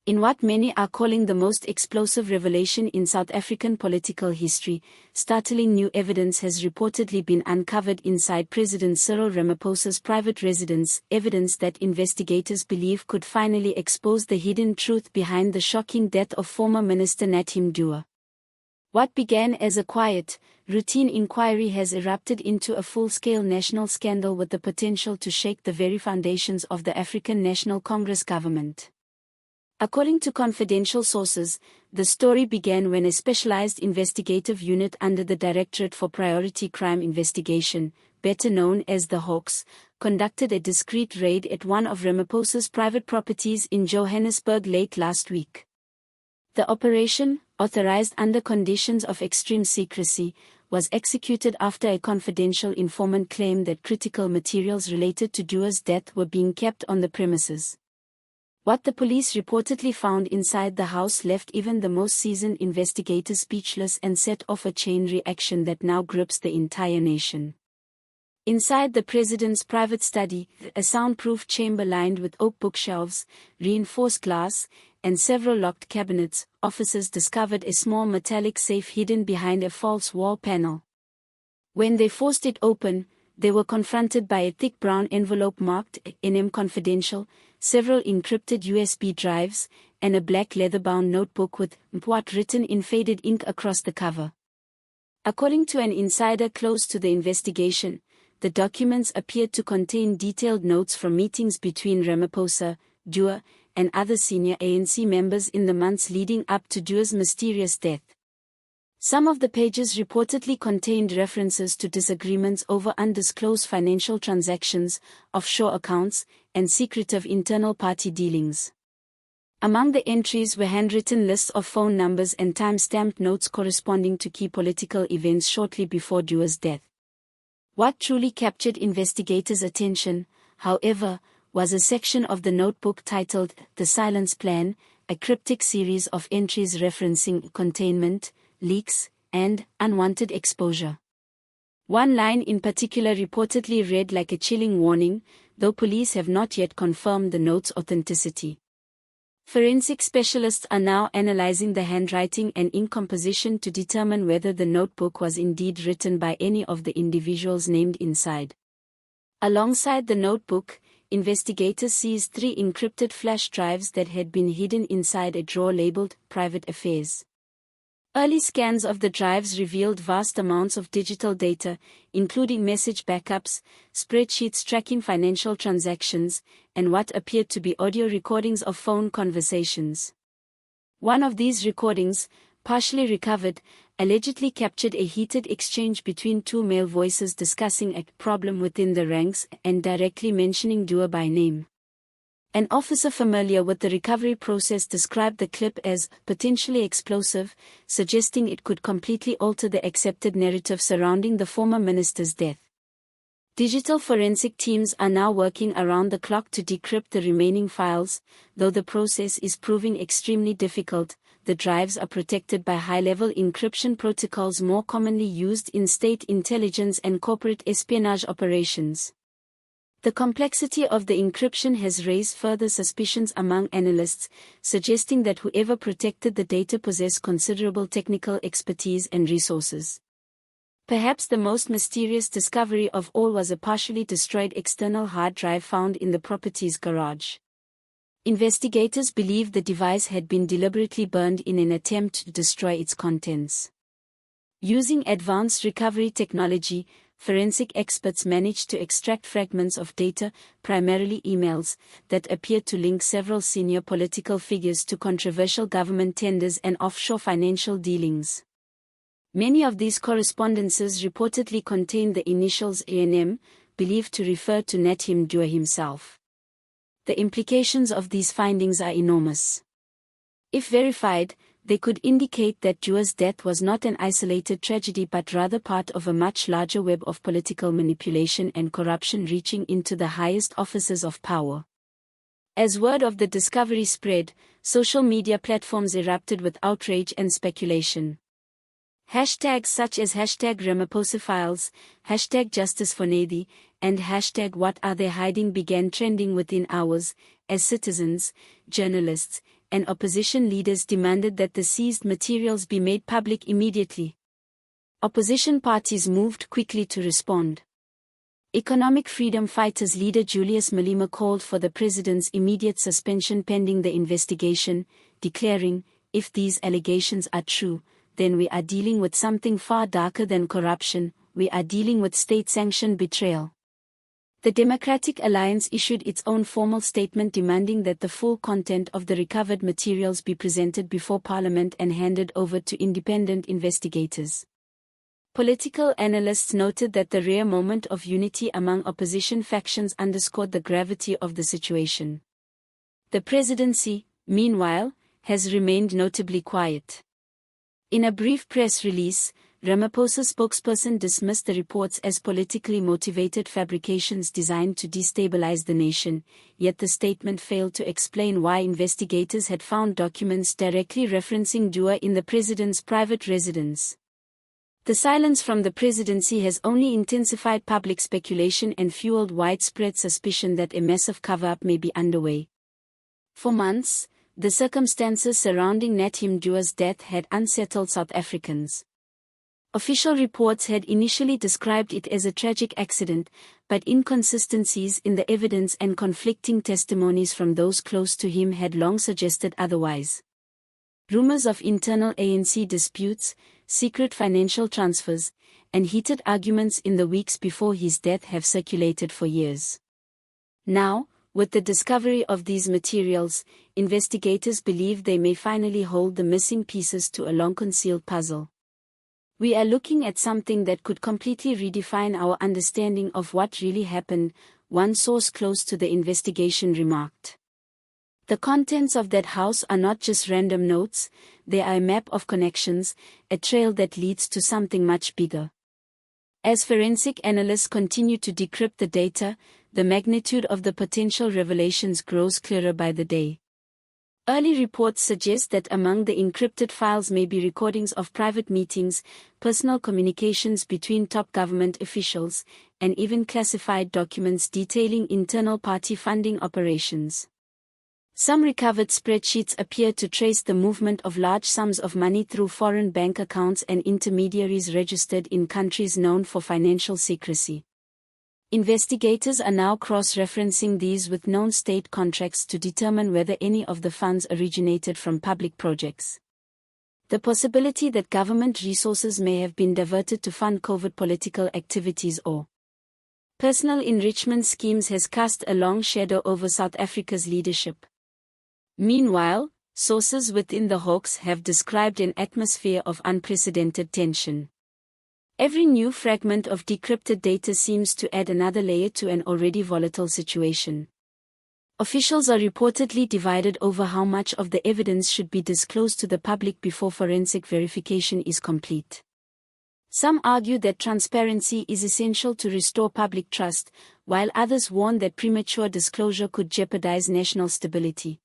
In what many are calling the most explosive revelation in South African political history, startling new evidence has reportedly been uncovered inside President Cyril Ramaphosa's private residence, evidence that investigators believe could finally expose the hidden truth behind the shocking death of former Minister Nathi Mthethwa. What began as a quiet, routine inquiry has erupted into a full-scale national scandal with the potential to shake the very foundations of the African National Congress government. According to confidential sources, the story began when a specialized investigative unit under the Directorate for Priority Crime Investigation, better known as the Hawks, conducted a discreet raid at one of Ramaphosa's private properties in Johannesburg late last week. The operation, authorized under conditions of extreme secrecy, was executed after a confidential informant claimed that critical materials related to Mthethwa's death were being kept on the premises. What the police reportedly found inside the house left even the most seasoned investigators speechless and set off a chain reaction that now grips the entire nation. Inside the president's private study, a soundproof chamber lined with oak bookshelves, reinforced glass, and several locked cabinets, officers discovered a small metallic safe hidden behind a false wall panel. When they forced it open, they were confronted by a thick brown envelope marked NM Confidential, several encrypted USB drives, and a black leather-bound notebook with "Mthethwa" written in faded ink across the cover. According to an insider close to the investigation, the documents appeared to contain detailed notes from meetings between Ramaphosa, Mthethwa, and other senior ANC members in the months leading up to Mthethwa's mysterious death. Some of the pages reportedly contained references to disagreements over undisclosed financial transactions, offshore accounts, and secretive internal party dealings. Among the entries were handwritten lists of phone numbers and time-stamped notes corresponding to key political events shortly before Mthethwa's death. What truly captured investigators' attention, however, was a section of the notebook titled "The Silence Plan," a cryptic series of entries referencing containment, leaks, and unwanted exposure. One line in particular reportedly read like a chilling warning, though police have not yet confirmed the note's authenticity. Forensic specialists are now analyzing the handwriting and ink composition to determine whether the notebook was indeed written by any of the individuals named inside. Alongside the notebook, investigators seized 3 encrypted flash drives that had been hidden inside a drawer labeled "Private Affairs." Early scans of the drives revealed vast amounts of digital data, including message backups, spreadsheets tracking financial transactions, and what appeared to be audio recordings of phone conversations. One of these recordings, partially recovered, allegedly captured a heated exchange between 2 male voices discussing a problem within the ranks and directly mentioning Mthethwa by name. An officer familiar with the recovery process described the clip as potentially explosive, suggesting it could completely alter the accepted narrative surrounding the former minister's death. Digital forensic teams are now working around the clock to decrypt the remaining files, though the process is proving extremely difficult. The drives are protected by high-level encryption protocols more commonly used in state intelligence and corporate espionage operations. The complexity of the encryption has raised further suspicions among analysts, suggesting that whoever protected the data possessed considerable technical expertise and resources. Perhaps the most mysterious discovery of all was a partially destroyed external hard drive found in the property's garage. Investigators believe the device had been deliberately burned in an attempt to destroy its contents. Using advanced recovery technology, forensic experts managed to extract fragments of data, primarily emails, that appeared to link several senior political figures to controversial government tenders and offshore financial dealings. Many of these correspondences reportedly contained the initials ANM, believed to refer to Nathi Mthethwa himself. The implications of these findings are enormous. If verified, they could indicate that Mthethwa's death was not an isolated tragedy but rather part of a much larger web of political manipulation and corruption reaching into the highest offices of power. As word of the discovery spread, social media platforms erupted with outrage and speculation. Hashtags such as #RamaphosaFiles, #JusticeForNathi, and #WhatAreThey Hiding began trending within hours, as citizens, journalists, and opposition leaders demanded that the seized materials be made public immediately. Opposition parties moved quickly to respond. Economic freedom fighters leader Julius Malema called for the president's immediate suspension pending the investigation, declaring, "If these allegations are true, then we are dealing with something far darker than corruption, we are dealing with state-sanctioned betrayal." The Democratic Alliance issued its own formal statement demanding that the full content of the recovered materials be presented before Parliament and handed over to independent investigators. Political analysts noted that the rare moment of unity among opposition factions underscored the gravity of the situation. The presidency, meanwhile, has remained notably quiet. In a brief press release, Ramaphosa's spokesperson dismissed the reports as politically motivated fabrications designed to destabilize the nation, yet the statement failed to explain why investigators had found documents directly referencing Dua in the president's private residence. The silence from the presidency has only intensified public speculation and fueled widespread suspicion that a massive cover-up may be underway. For months, the circumstances surrounding Nathi Mthethwa's death had unsettled South Africans. Official reports had initially described it as a tragic accident, but inconsistencies in the evidence and conflicting testimonies from those close to him had long suggested otherwise. Rumors of internal ANC disputes, secret financial transfers, and heated arguments in the weeks before his death have circulated for years. Now, with the discovery of these materials, investigators believe they may finally hold the missing pieces to a long-concealed puzzle. "We are looking at something that could completely redefine our understanding of what really happened," one source close to the investigation remarked. "The contents of that house are not just random notes, they are a map of connections, a trail that leads to something much bigger." As forensic analysts continue to decrypt the data, the magnitude of the potential revelations grows clearer by the day. Early reports suggest that among the encrypted files may be recordings of private meetings, personal communications between top government officials, and even classified documents detailing internal party funding operations. Some recovered spreadsheets appear to trace the movement of large sums of money through foreign bank accounts and intermediaries registered in countries known for financial secrecy. Investigators are now cross-referencing these with known state contracts to determine whether any of the funds originated from public projects. The possibility that government resources may have been diverted to fund covert political activities or personal enrichment schemes has cast a long shadow over South Africa's leadership. Meanwhile, sources within the Hawks have described an atmosphere of unprecedented tension. Every new fragment of decrypted data seems to add another layer to an already volatile situation. Officials are reportedly divided over how much of the evidence should be disclosed to the public before forensic verification is complete. Some argue that transparency is essential to restore public trust, while others warn that premature disclosure could jeopardize national stability.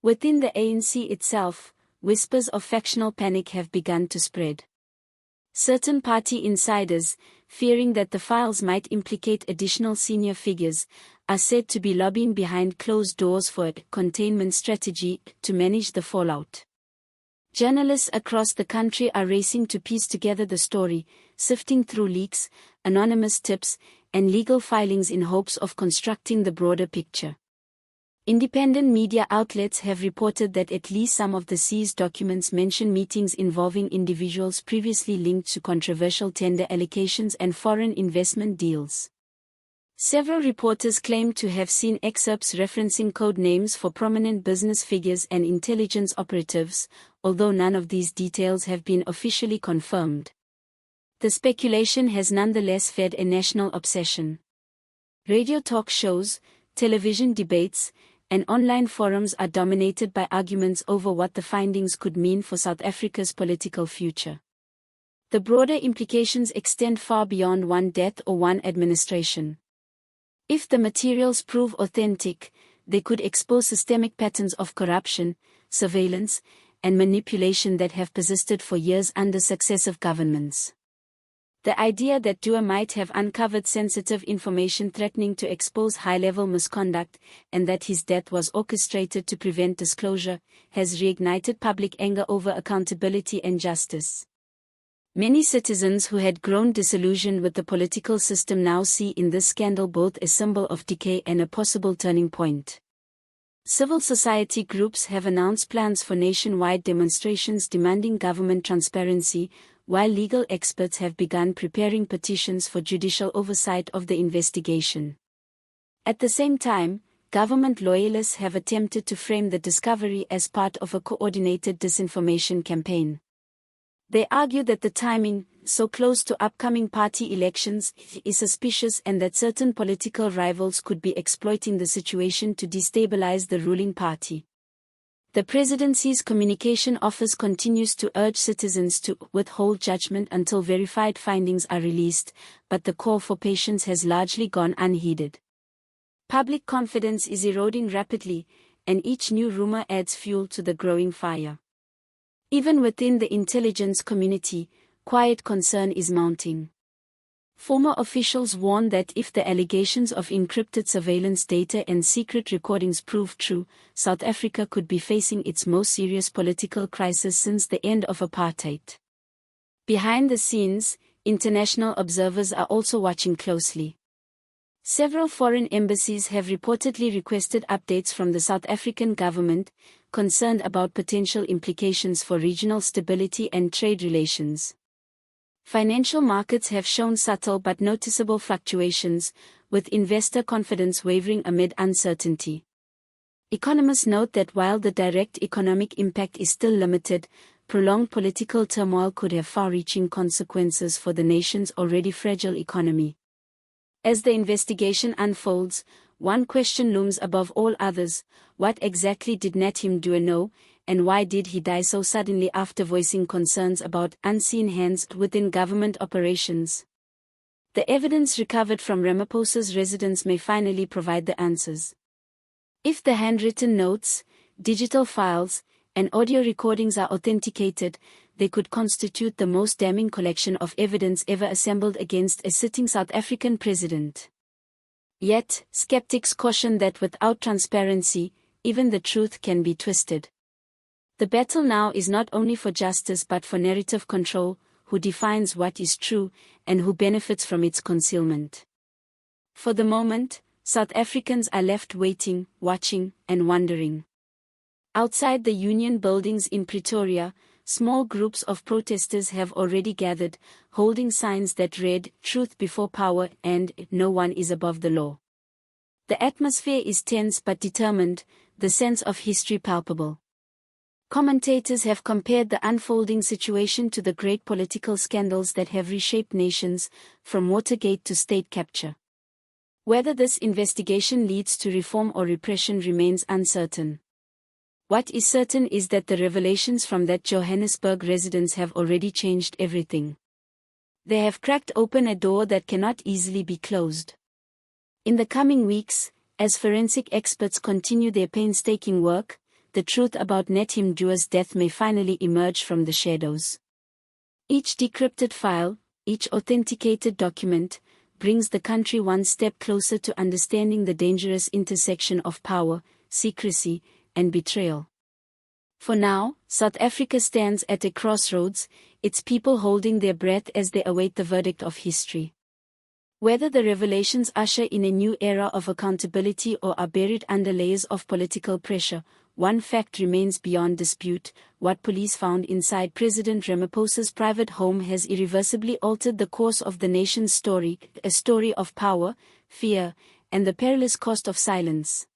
Within the ANC itself, whispers of factional panic have begun to spread. Certain party insiders, fearing that the files might implicate additional senior figures, are said to be lobbying behind closed doors for a containment strategy to manage the fallout. Journalists across the country are racing to piece together the story, sifting through leaks, anonymous tips, and legal filings in hopes of constructing the broader picture. Independent media outlets have reported that at least some of the seized documents mention meetings involving individuals previously linked to controversial tender allocations and foreign investment deals. Several reporters claim to have seen excerpts referencing code names for prominent business figures and intelligence operatives, although none of these details have been officially confirmed. The speculation has nonetheless fed a national obsession. Radio talk shows, television debates, and online forums are dominated by arguments over what the findings could mean for South Africa's political future. The broader implications extend far beyond one death or one administration. If the materials prove authentic, they could expose systemic patterns of corruption, surveillance, and manipulation that have persisted for years under successive governments. The idea that Dua might have uncovered sensitive information threatening to expose high-level misconduct, and that his death was orchestrated to prevent disclosure, has reignited public anger over accountability and justice. Many citizens who had grown disillusioned with the political system now see in this scandal both a symbol of decay and a possible turning point. Civil society groups have announced plans for nationwide demonstrations demanding government transparency, while legal experts have begun preparing petitions for judicial oversight of the investigation. At the same time, government loyalists have attempted to frame the discovery as part of a coordinated disinformation campaign. They argue that the timing, so close to upcoming party elections, is suspicious and that certain political rivals could be exploiting the situation to destabilize the ruling party. The presidency's communication office continues to urge citizens to withhold judgment until verified findings are released, but the call for patience has largely gone unheeded. Public confidence is eroding rapidly, and each new rumor adds fuel to the growing fire. Even within the intelligence community, quiet concern is mounting. Former officials warn that if the allegations of encrypted surveillance data and secret recordings prove true, South Africa could be facing its most serious political crisis since the end of apartheid. Behind the scenes, international observers are also watching closely. Several foreign embassies have reportedly requested updates from the South African government, concerned about potential implications for regional stability and trade relations. Financial markets have shown subtle but noticeable fluctuations, with investor confidence wavering amid uncertainty. Economists note that while the direct economic impact is still limited, prolonged political turmoil could have far-reaching consequences for the nation's already fragile economy. As the investigation unfolds, one question looms above all others: what exactly did Nathi Mthethwa know, and why did he die so suddenly after voicing concerns about unseen hands within government operations? The evidence recovered from Ramaphosa's residence may finally provide the answers. If the handwritten notes, digital files, and audio recordings are authenticated, they could constitute the most damning collection of evidence ever assembled against a sitting South African president. Yet, skeptics caution that without transparency, even the truth can be twisted. The battle now is not only for justice but for narrative control: who defines what is true, and who benefits from its concealment. For the moment, South Africans are left waiting, watching, and wondering. Outside the union buildings in Pretoria, small groups of protesters have already gathered, holding signs that read, "Truth before power" and "No one is above the law." The atmosphere is tense but determined, the sense of history palpable. Commentators have compared the unfolding situation to the great political scandals that have reshaped nations, from Watergate to state capture. Whether this investigation leads to reform or repression remains uncertain. What is certain is that the revelations from that Johannesburg residence have already changed everything. They have cracked open a door that cannot easily be closed. In the coming weeks, as forensic experts continue their painstaking work, the truth about Nathi Mthethwa's death may finally emerge from the shadows. Each decrypted file, each authenticated document, brings the country one step closer to understanding the dangerous intersection of power, secrecy, and betrayal. For now, South Africa stands at a crossroads, its people holding their breath as they await the verdict of history. Whether the revelations usher in a new era of accountability or are buried under layers of political pressure, one fact remains beyond dispute: what police found inside President Ramaphosa's private home has irreversibly altered the course of the nation's story, a story of power, fear, and the perilous cost of silence.